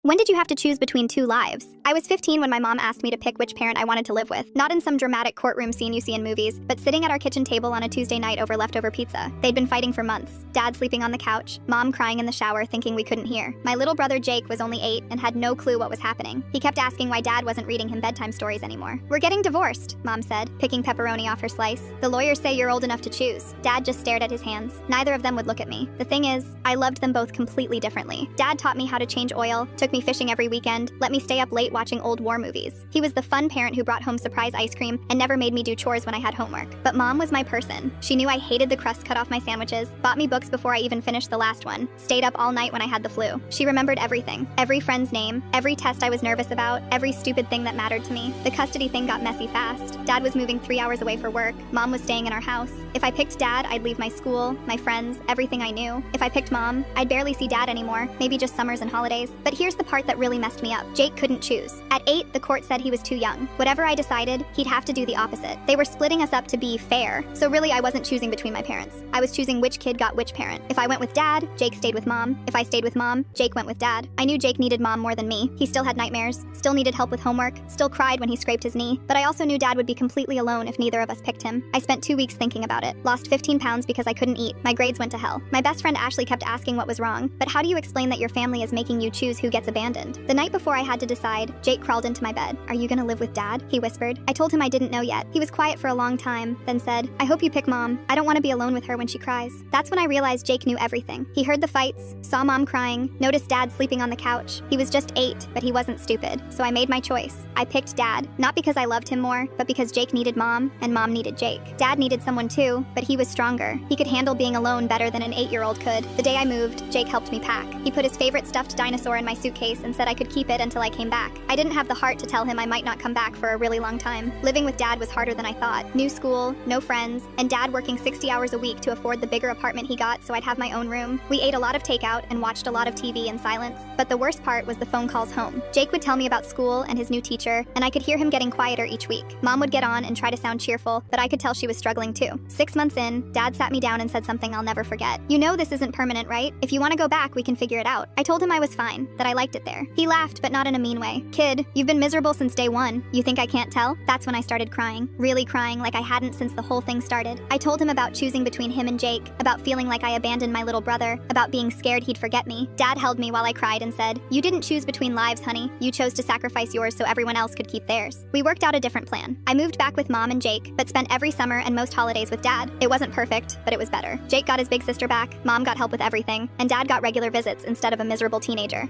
When did you have to choose between two lives? I was 15 when my mom asked me to pick which parent I wanted to live with. Not in some dramatic courtroom scene you see in movies, but sitting at our kitchen table on a Tuesday night over leftover pizza. They'd been fighting for months. Dad sleeping on the couch, mom crying in the shower thinking we couldn't hear. My little brother Jake was only 8 and had no clue what was happening. He kept asking why dad wasn't reading him bedtime stories anymore. "We're getting divorced," mom said, picking pepperoni off her slice. "The lawyers say you're old enough to choose." Dad just stared at his hands. Neither of them would look at me. The thing is, I loved them both completely differently. Dad taught me how to change oil, took me fishing every weekend, let me stay up late watching old war movies. He was the fun parent who brought home surprise ice cream and never made me do chores when I had homework. But mom was my person. She knew I hated the crust cut off my sandwiches, bought me books before I even finished the last one, stayed up all night when I had the flu. She remembered everything. Every friend's name, every test I was nervous about, every stupid thing that mattered to me. The custody thing got messy fast. Dad was moving 3 hours away for work. Mom was staying in our house. If I picked dad, I'd leave my school, my friends, everything I knew. If I picked mom, I'd barely see dad anymore, maybe just summers and holidays. But here's the part that really messed me up. Jake couldn't choose. At 8, the court said he was too young. Whatever I decided, he'd have to do the opposite. They were splitting us up to be fair, so really I wasn't choosing between my parents. I was choosing which kid got which parent. If I went with dad, Jake stayed with mom. If I stayed with mom, Jake went with dad. I knew Jake needed mom more than me. He still had nightmares, still needed help with homework, still cried when he scraped his knee, but I also knew dad would be completely alone if neither of us picked him. I spent 2 weeks thinking about it, lost 15 pounds because I couldn't eat. My grades went to hell. My best friend Ashley kept asking what was wrong, but how do you explain that your family is making you choose who gets abandoned? The night before I had to decide, Jake crawled into my bed. "Are you gonna live with dad?" he whispered. I told him I didn't know yet. He was quiet for a long time, then said, "I hope you pick mom. I don't want to be alone with her when she cries." That's when I realized Jake knew everything. He heard the fights, saw mom crying, noticed dad sleeping on the couch. He was just 8, but he wasn't stupid. So I made my choice. I picked dad, not because I loved him more, but because Jake needed mom, and mom needed Jake. Dad needed someone too, but he was stronger. He could handle being alone better than an 8-year-old could. The day I moved, Jake helped me pack. He put his favorite stuffed dinosaur in my suitcase and said I could keep it until I came back. I didn't have the heart to tell him I might not come back for a really long time. Living with dad was harder than I thought. New school, no friends, and dad working 60 hours a week to afford the bigger apartment he got so I'd have my own room. We ate a lot of takeout and watched a lot of TV in silence, but the worst part was the phone calls home. Jake would tell me about school and his new teacher, and I could hear him getting quieter each week. Mom would get on and try to sound cheerful, but I could tell she was struggling too. 6 months in, dad sat me down and said something I'll never forget. "You know this isn't permanent, right? If you want to go back, we can figure it out." I told him I was fine, that I liked it there. He laughed, but not in a mean way. "Kid, you've been miserable since day one. You think I can't tell?" That's when I started crying, really crying like I hadn't since the whole thing started. I told him about choosing between him and Jake, about feeling like I abandoned my little brother, about being scared he'd forget me. Dad held me while I cried and said, "You didn't choose between lives, honey. You chose to sacrifice yours so everyone else could keep theirs." We worked out a different plan. I moved back with mom and Jake, but spent every summer and most holidays with dad. It wasn't perfect, but it was better. Jake got his big sister back, mom got help with everything, and dad got regular visits instead of a miserable teenager.